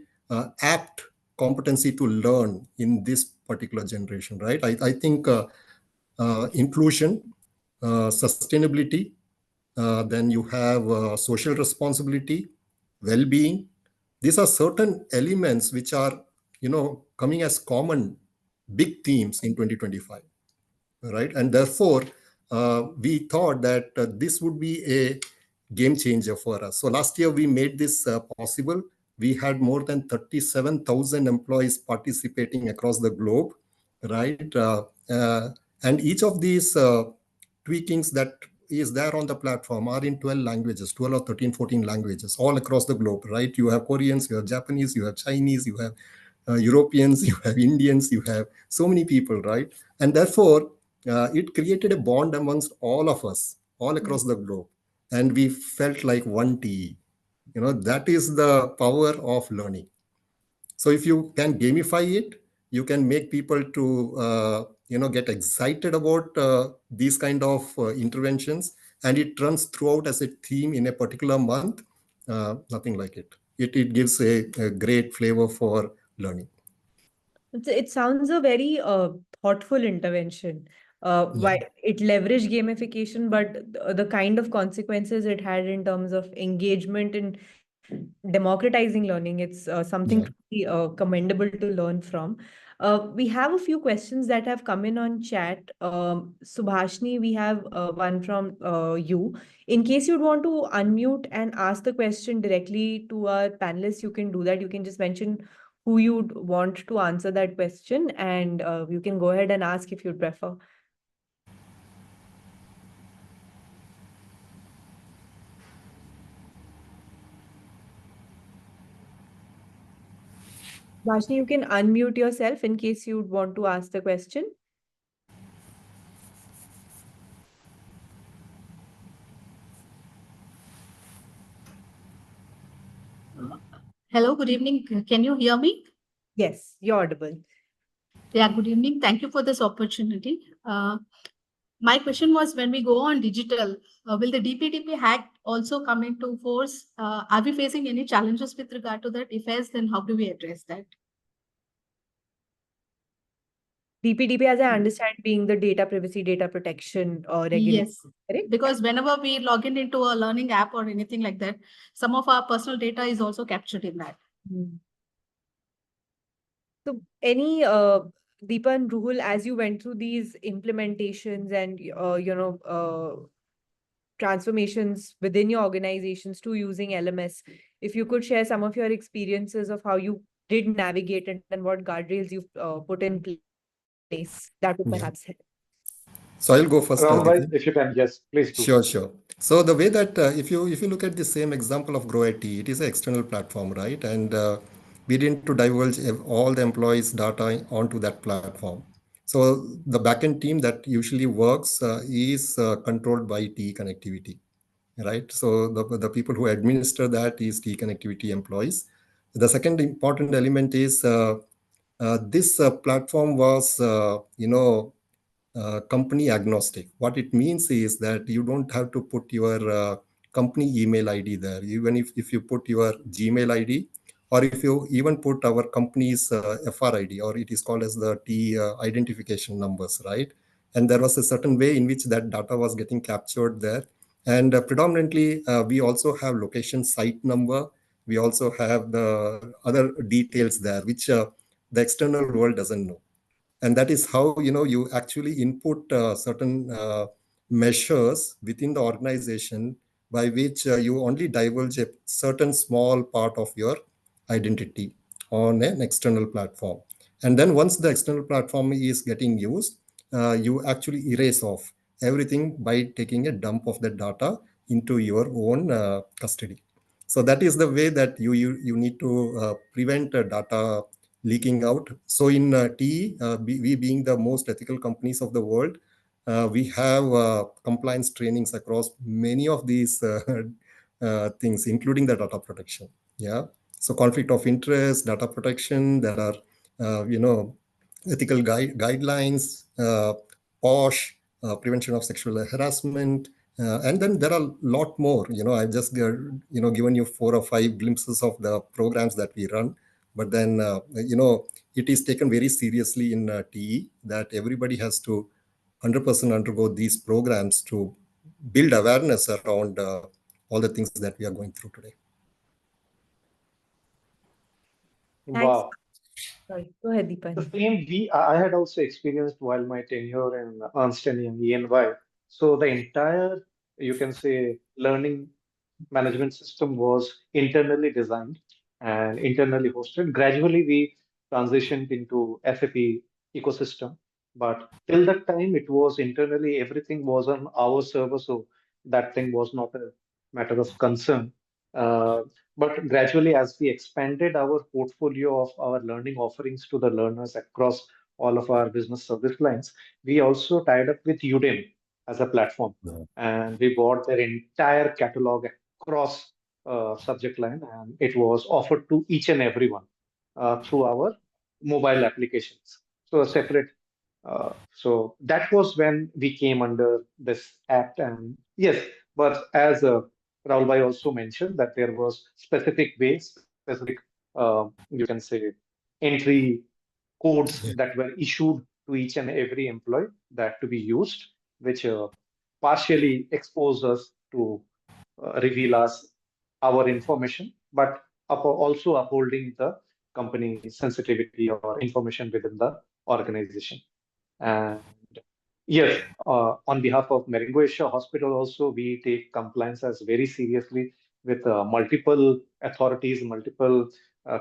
apt competency to learn in this particular generation, right? I think inclusion, sustainability, then you have social responsibility, well-being. These are certain elements which are, coming as common big themes in 2025, right? And therefore, we thought that this would be a game changer for us. So last year we made this possible. We had more than 37,000 employees participating across the globe, right? And each of these tweakings that is there on the platform are in 12 languages, 12 or 13, 14 languages, all across the globe, right? You have Koreans, you have Japanese, you have Chinese, you have Europeans, you have Indians, you have so many people, right? And therefore, it created a bond amongst all of us, all across the globe. And we felt like one TE. That is the power of learning. So if you can gamify it, you can make people to get excited about these kind of interventions, and it runs throughout as a theme in a particular month. Nothing like it. It gives a great flavor for learning. It sounds a very thoughtful intervention. Yeah, Why it leveraged gamification, but the kind of consequences it had in terms of engagement and democratizing learning, it's something yeah, truly commendable to learn from. We have a few questions that have come in on chat. Subhashni, we have one from you. In case you'd want to unmute and ask the question directly to our panelists, you can do that. You can just mention who you'd want to answer that question, and you can go ahead and ask if you'd prefer. Bhashni, you can unmute yourself in case you'd want to ask the question. Hello, good evening. Can you hear me? Yes, you're audible. Yeah, good evening. Thank you for this opportunity. My question was, when we go on digital, will the DPDP Act also come into force? Are we facing any challenges with regard to that? If yes, then how do we address that? DPDP, as I understand, being the data privacy, data protection regulation, Yes, correct? because whenever we log in into a learning app or anything like that, some of our personal data is also captured in that. So any Deepa and Ruhul, as you went through these implementations and transformations within your organizations to using LMS, if you could share some of your experiences of how you did navigate it and what guardrails you've put in place, that would yeah. perhaps help. So I'll go first, Rambai, Dipen. if you can, yes, please do. Sure, sure. So the way that if you look at the same example of Grow IT, it is an external platform, right? And we didn't to divulge all the employees' data onto that platform. So the backend team that usually works is controlled by TE connectivity, right? So the people who administer that is TE connectivity employees. The second important element is this platform was, company agnostic. What it means is that you don't have to put your company email ID there. Even if you put your Gmail ID, or if you even put our company's FRID, or it is called as the T identification numbers, right? And there was a certain way in which that data was getting captured there. And predominantly, we also have location site number. We also have the other details there, which the external world doesn't know. And that is how you actually input certain measures within the organization by which you only divulge a certain small part of your identity on an external platform. And then once the external platform is getting used, you actually erase off everything by taking a dump of the data into your own custody. So that is the way that you need to prevent data leaking out. So in TE, we being the most ethical companies of the world, we have compliance trainings across many of these things, including the data protection. Yeah. So conflict of interest, data protection, there are, ethical guidelines, POSH, prevention of sexual harassment, and then there are a lot more. I've just given you 4 or 5 glimpses of the programs that we run, but then it is taken very seriously in TE that everybody has to 100% undergo these programs to build awareness around all the things that we are going through today. Thanks. Wow. Sorry, go ahead, The Deepan. same I had also experienced while my tenure in Ernst & Young EY. So the entire, you can say, learning management system was internally designed and internally hosted. Gradually, we transitioned into SAP ecosystem, but till that time, it was internally, everything was on our server, so that thing was not a matter of concern. Uh, but gradually, as we expanded our portfolio of our learning offerings to the learners across all of our business service lines, we also tied up with Udemy as a platform, and we bought their entire catalog across subject line, and it was offered to each and everyone through our mobile applications. So a separate. So that was when we came under this act, and yes, but as Rahul Bhai also mentioned that there was specific ways, specific you can say entry codes that were issued to each and every employee that to be used, which partially exposed us to reveal us our information, but also upholding the company sensitivity or information within the organization. And yes, on behalf of Meringo Hospital also, we take compliance as very seriously with multiple authorities, multiple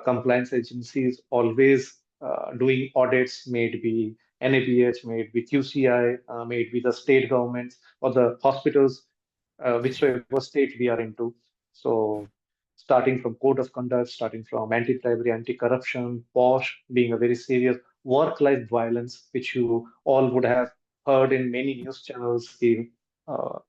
compliance agencies, always doing audits, may it be NABH, may it be QCI, may it be the state governments or the hospitals, whichever state we are into. So starting from code of conduct, starting from anti-bribery, anti-corruption, POSH being a very serious work-life violence, which you all would have heard in many news channels कि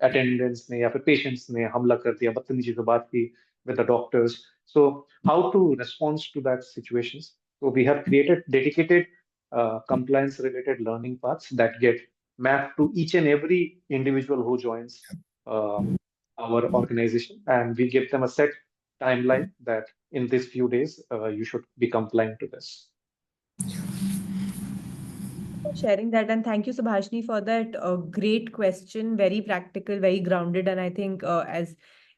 attendants ने या फिर patients ने हमला कर दिया बदतमीजी से बात की with the doctors. So how to respond to that situations? So we have created dedicated compliance-related learning paths that get mapped to each and every individual who joins uh, our organization, and we give them a set timeline that in these few days you should be compliant to this. For sharing that, and thank you, Subhashni, for that great question. Very practical, very grounded, and I think as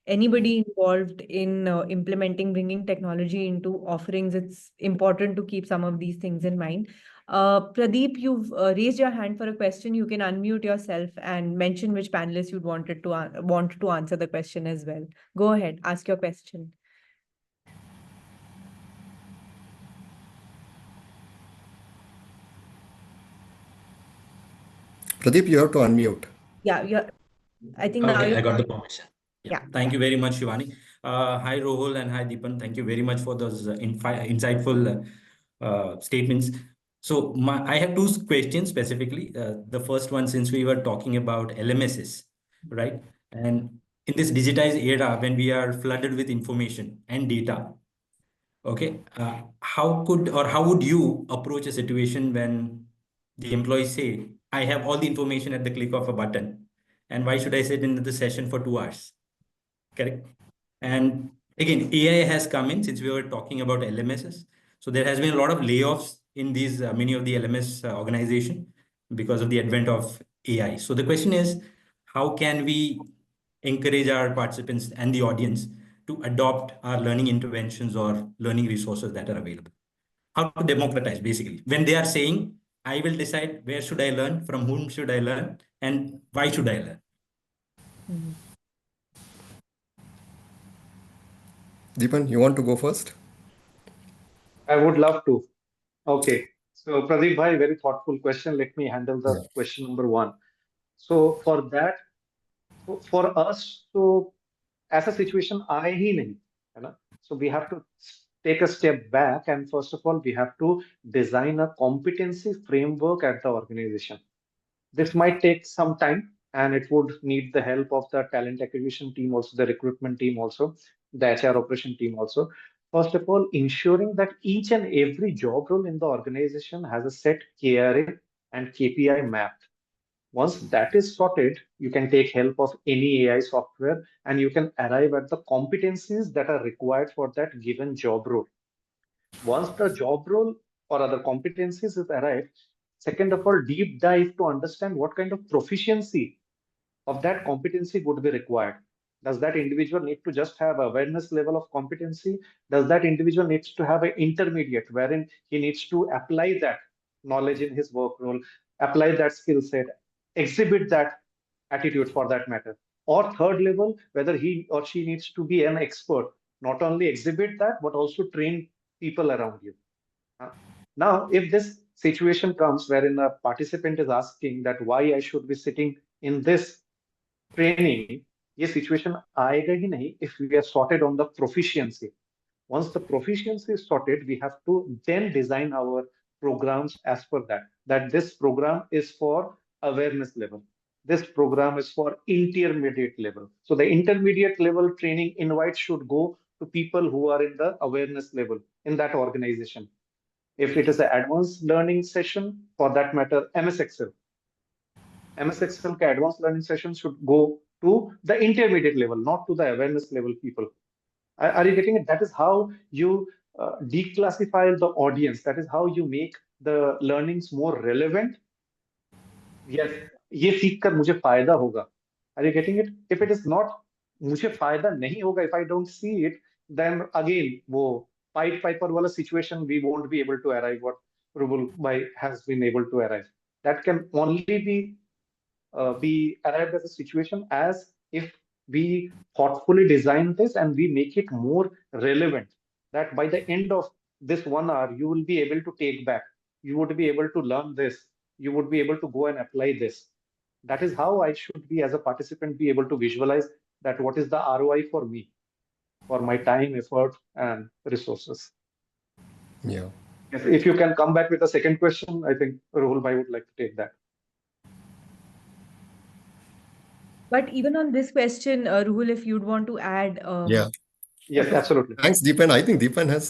anybody involved in implementing, bringing technology into offerings, it's important to keep some of these things in mind. Pradeep, you've raised your hand for a question. You can unmute yourself and mention which panelist you'd want to answer the question as well. Go ahead, ask your question. Pradeep, you have to unmute. Yeah. I think now I got the permission. Yeah. Thank you very much, Shivani. Hi, Rohul, and hi, Deepan. Thank you very much for those insightful statements. So I have two questions specifically. The first one, since we were talking about LMSs, right? And in this digitized era, when we are flooded with information and data, okay, how would you approach a situation when the employees say, I have all the information at the click of a button, and why should I sit in the session for 2 hours? Correct. And again, AI has come in since we were talking about LMSs. So there has been a lot of layoffs in these many of the LMS organization because of the advent of AI. So the question is, how can we encourage our participants and the audience to adopt our learning interventions or learning resources that are available? How to democratize, basically, when they are saying, I will decide where should I learn, from whom should I learn, and why should I learn? Mm-hmm. Deepan, you want to go first? I would love to. Okay. So Pradeep bhai, very thoughtful question. Let me handle the question number one. So for that, for us, so as a situation, I ही नहीं, है ना? So we have to take a step back, and first of all, we have to design a competency framework at the organization. This might take some time, and it would need the help of the talent acquisition team, also the recruitment team, also the HR operation team, also. First of all, ensuring that each and every job role in the organization has a set KRA and KPI mapped. Once that is sorted, you can take help of any AI software and you can arrive at the competencies that are required for that given job role. Once the job role or other competencies is arrived, Second of all, deep dive to understand what kind of proficiency of that competency would be required. Does that individual need to just have awareness level of competency? Does that individual needs to have an intermediate wherein he needs to apply that knowledge in his work role, apply that skill set, exhibit that attitude for that matter? Or third level, whether he or she needs to be an expert, not only exhibit that, but also train people around you. Now, if this situation comes wherein a participant is asking that why I should be sitting in this training, ये situation आएगा ही नहीं if we are sorted on the proficiency. Once the proficiency is sorted, we have to then design our programs as per that. That this program is for awareness level. This program is for intermediate level. So the intermediate level training invite should go to people who are in the awareness level in that organization. If it is an advanced learning session, for that matter, MS Excel का advanced learning session should go to the intermediate level, not to the awareness level people. Are you getting it? That is how you declassify the audience. That is how you make the learnings more relevant. Yes, ये सीख कर मुझे फायदा होगा. Are you getting it? If it is not, मुझे फायदा नहीं होगा. If I don't see it, then again वो Pied Piper वाला situation, we won't be able to arrive what Rubul Bhai has been able to arrive. That can only be arrived at a situation as if we thoughtfully design this and we make it more relevant, that by the end of this 1 hour you will be able to take back, you would be able to learn this, you would be able to go and apply this. That is how I should be as a participant be able to visualize that what is the ROI for me, for my time, effort and resources. Yeah. If you can come back with a second question, I think Rahul Bhai would like to take that. But even on this question, Ruhul, if you'd want to add. Yeah. Yes, absolutely. Thanks, Deepan. I think Deepan has,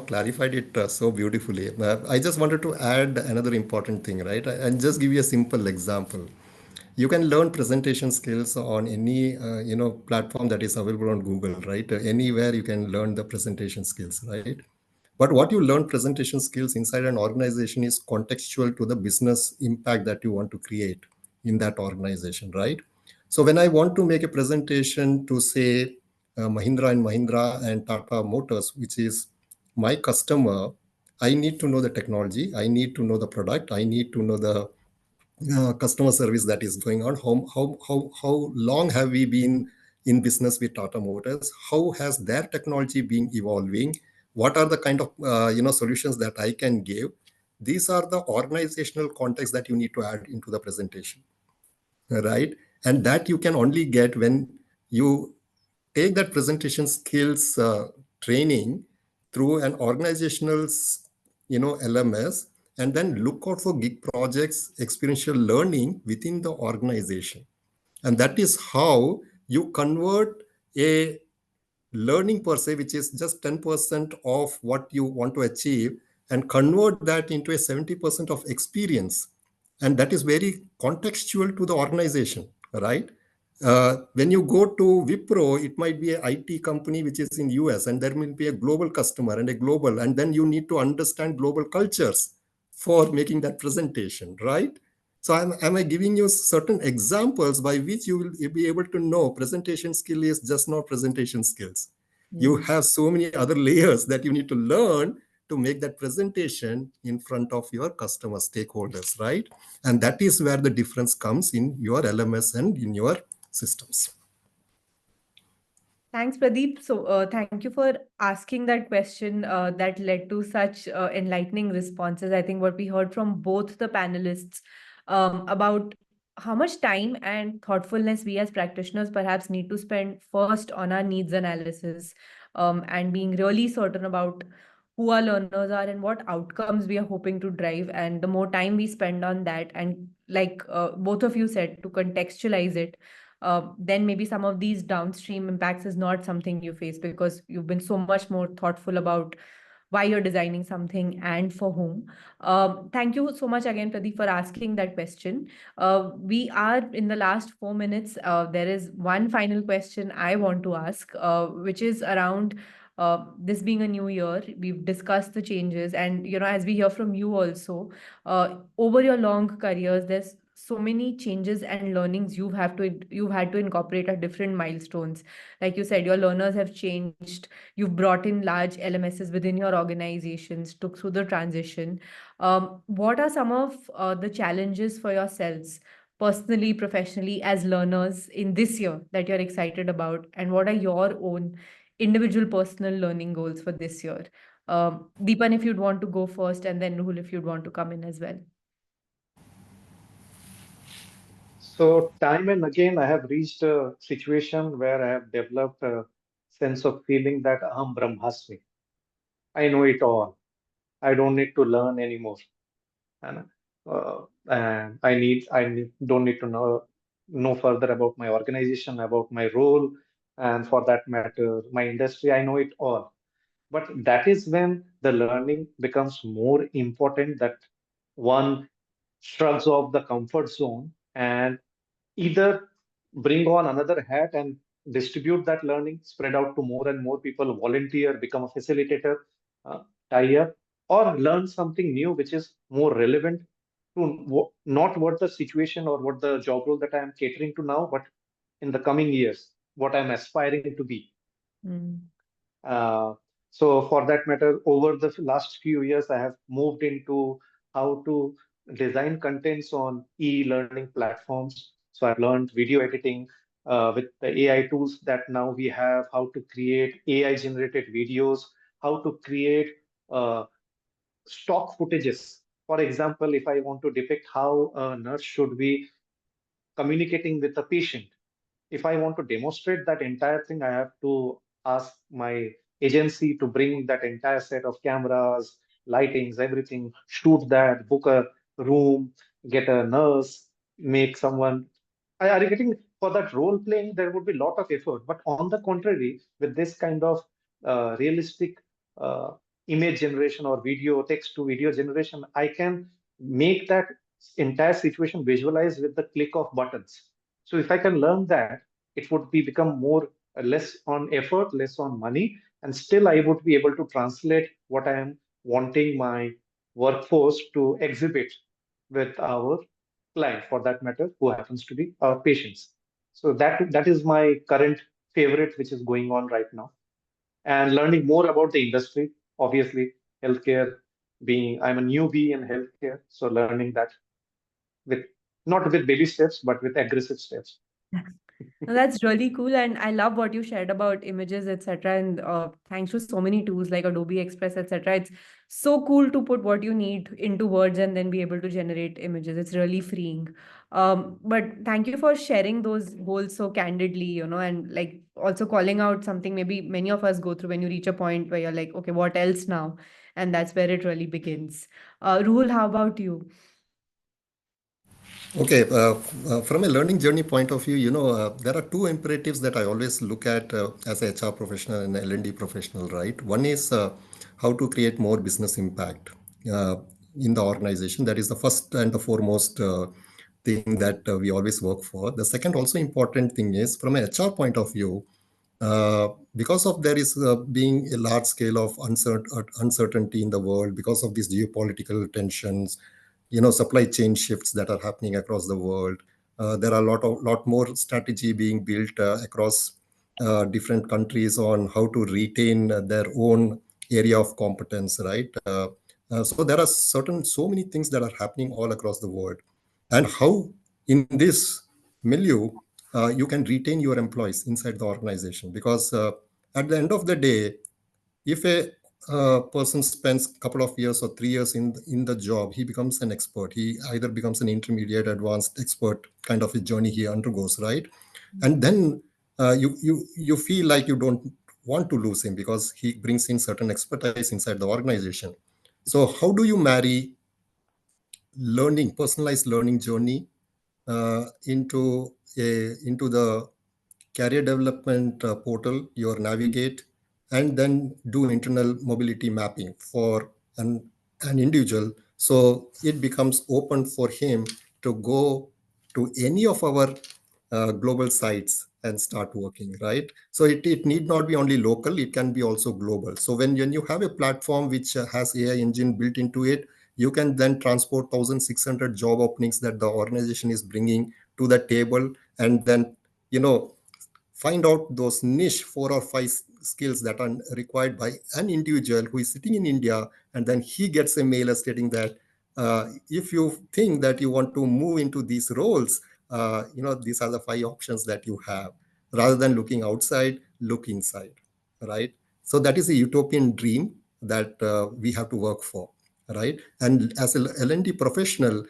clarified it so beautifully. I just wanted to add another important thing, right? And just give you a simple example. You can learn presentation skills on any, platform that is available on Google, right? Anywhere you can learn the presentation skills, right? But what you learn presentation skills inside an organization is contextual to the business impact that you want to create in that organization, right? So when I want to make a presentation to say Mahindra and Mahindra and Tata Motors, which is my customer, I need to know the technology, I need to know the product, I need to know the customer service that is going on. How long have we been in business with Tata Motors? How has their technology been evolving? What are the kind of solutions that I can give? These are the organizational context that you need to add into the presentation, right? And that you can only get when you take that presentation skills training through an organizational LMS, and then look out for gig projects, experiential learning within the organization. And that is how you convert a learning per se, which is just 10% of what you want to achieve, and convert that into a 70% of experience. And that is very contextual to the organization, right? When you go to Wipro, it might be an IT company which is in US, and there will be a global customer and a global, and then you need to understand global cultures for making that presentation, right? So am I giving you certain examples by which you will be able to know presentation skill is just not presentation skills. You have so many other layers that you need to learn to make that presentation in front of your customer stakeholders, right? And that is where the difference comes in your LMS and in your systems. Thanks, Pradeep. So thank you for asking that question that led to such enlightening responses. I think what we heard from both the panelists about how much time and thoughtfulness we as practitioners perhaps need to spend first on our needs analysis and being really certain about who our learners are and what outcomes we are hoping to drive. And the more time we spend on that, and like both of you said, to contextualize it, then maybe some of these downstream impacts is not something you face because you've been so much more thoughtful about why you're designing something and for whom. Thank you so much again, Pradeep, for asking that question. We are in the last 4 minutes. There is one final question I want to ask, which is around This being a new year, we've discussed the changes, and as we hear from you also, over your long careers, there's so many changes and learnings you've had to incorporate at different milestones. Like you said, your learners have changed. You've brought in large LMSs within your organizations, took through the transition. What are some of the challenges for yourselves, personally, professionally, as learners in this year that you're excited about? And what are your own individual personal learning goals for this year? Deepan, if you'd want to go first, and then Ruhul, if you'd want to come in as well. So time and again, I have reached a situation where I have developed a sense of feeling that Aham Brahmasmi. I know it all. I don't need to learn anymore. And, and don't need to know further about my organization, about my role, and for that matter, my industry. I know it all. But that is when the learning becomes more important, that one shrugs off the comfort zone and either bring on another hat and distribute that learning, spread out to more and more people, volunteer, become a facilitator, uh, tie up, or learn something new which is more relevant to not what the situation or what the job role that I am catering to now, but in the coming years, what I'm aspiring to be. Mm. So for that matter, over the last few years, I have moved into how to design contents on e-learning platforms. So I've learned video editing with the AI tools that now we have, how to create AI-generated videos, how to create uh, stock footages. For example, if I want to depict how a nurse should be communicating with a patient, if I want to demonstrate that entire thing, I have to ask my agency to bring that entire set of cameras, lightings, everything, shoot that, book a room, get a nurse, make someone. Are you getting, for that role playing? There would be a lot of effort. But on the contrary, with this kind of realistic uh, image generation or video, text to video generation, I can make that entire situation visualize with the click of buttons. So if I can learn that, it would be become more less on effort, less on money, and still I would be able to translate what I am wanting my workforce to exhibit with our client, for that matter, who happens to be our patients. So that is my current favorite, which is going on right now, and learning more about the industry. Obviously, healthcare being I'm a newbie in healthcare, so learning that with not with baby steps, but with aggressive steps. No, that's really cool, and I love what you shared about images, etc. And thanks to so many tools like Adobe Express, etc. It's so cool to put what you need into words and then be able to generate images. It's really freeing. But thank you for sharing those goals so candidly, and like also calling out something maybe many of us go through when you reach a point where you're like, okay, what else now? And that's where it really begins. Ruhul, how about you? Okay, from a learning journey point of view, there are two imperatives that I always look at as a HR professional and L&D professional, right? One is how to create more business impact uh, in the organization. That is the first and the foremost thing that we always work for. The second also important thing is from a HR point of view, because of there is being a large scale of uncertainty in the world because of these geopolitical tensions, supply chain shifts that are happening across the world. There are a lot more strategy being built across different countries on how to retain their own area of competence, right? So there are so many things that are happening all across the world, and how in this milieu you can retain your employees inside the organization, because at the end of the day, if a person spends a couple of years or 3 years in the job, he becomes an expert. He either becomes an intermediate, advanced expert kind of a journey he undergoes, right? And then you feel like you don't want to lose him because he brings in certain expertise inside the organization. So how do you marry learning, personalized learning journey into the career development portal, your navigate, and then do internal mobility mapping for an individual, so it becomes open for him to go to any of our global sites and start working, right? So it need not be only local, it can be also global. So when you have a platform which has AI engine built into it, you can then transport 1,600 job openings that the organization is bringing to the table, and then, find out those niche 4 or 5 skills that are required by an individual who is sitting in India, and then he gets a mail stating that if you think that you want to move into these roles, these are the 5 options that you have. Rather than looking outside, look inside, right? So that is a utopian dream that we have to work for, right? And as a L&D professional,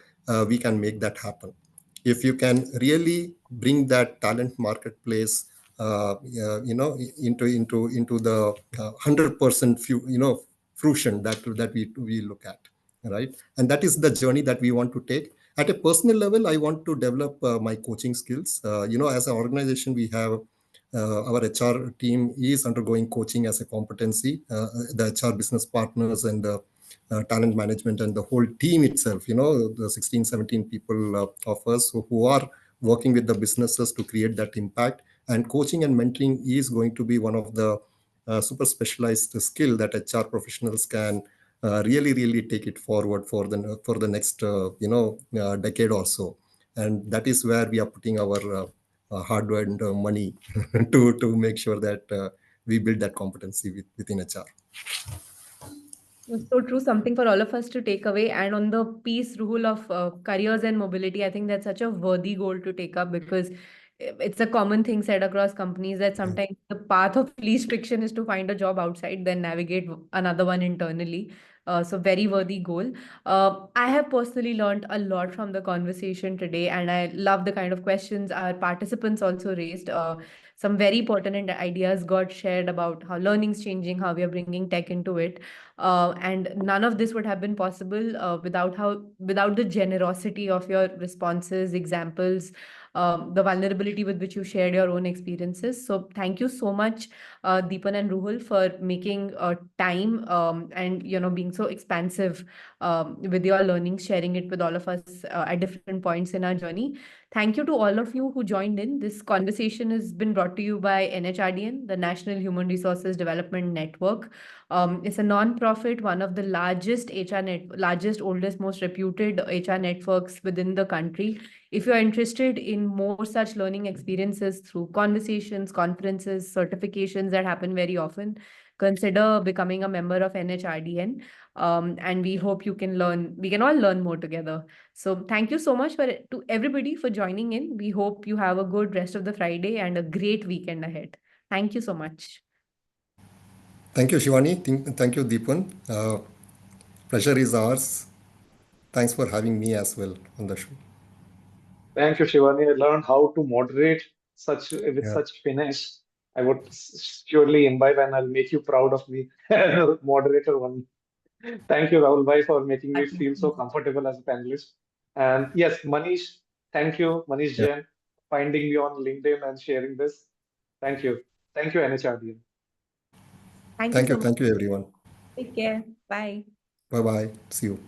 we can make that happen. If you can really bring that talent marketplace, into the 100% fruition that we look at, right? And that is the journey that we want to take. At a personal level, I want to develop my coaching skills. As an organization, we have our HR team is undergoing coaching as a competency. The HR business partners and the talent management and the whole team itself, the 16, 17 people of us who are working with the businesses to create that impact. And coaching and mentoring is going to be one of the super specialized skill that HR professionals can really, really take it forward for the next decade or so. And that is where we are putting our hard-earned money to make sure that we build that competency within HR. So true, something for all of us to take away. And on the piece rule of careers and mobility, I think that's such a worthy goal to take up, because it's a common thing said across companies that sometimes the path of least friction is to find a job outside, then navigate another one internally. So very worthy goal. I have personally learned a lot from the conversation today, and I love the kind of questions our participants also raised. Some very pertinent ideas got shared about how learning's changing, how we are bringing tech into it. And none of this would have been possible without the generosity of your responses, examples, the vulnerability with which you shared your own experiences. So thank you so much, Deepan and Ruhul, for making time, and being so expansive with your learning, sharing it with all of us at different points in our journey. Thank you to all of you who joined in. This conversation has been brought to you by NHRDN, the National Human Resources Development Network. It's a non-profit, one of the largest largest, oldest, most reputed HR networks within the country. If you're interested in more such learning experiences through conversations, conferences, certifications that happen very often, consider becoming a member of NHRDN. And we hope we can all learn more together. So thank you so much to everybody for joining in. We hope you have a good rest of the Friday and a great weekend ahead. Thank you so much. Thank you, Shivani. Thank you, Deepan. Pleasure is ours. Thanks for having me as well on the show. Thank you, Shivani. I learned how to moderate with Yeah. such finesse. I would surely imbibe, and I'll make you proud of me, moderator one. Thank you, Rahul Bhai, for making me feel so comfortable as a panelist. And yes, Manish, thank you, Manish Yeah. Jain, finding me on LinkedIn and sharing this. Thank you. Thank you, NHRDN. Thank you so much. Thank you, everyone. Take care. Bye. Bye bye. See you.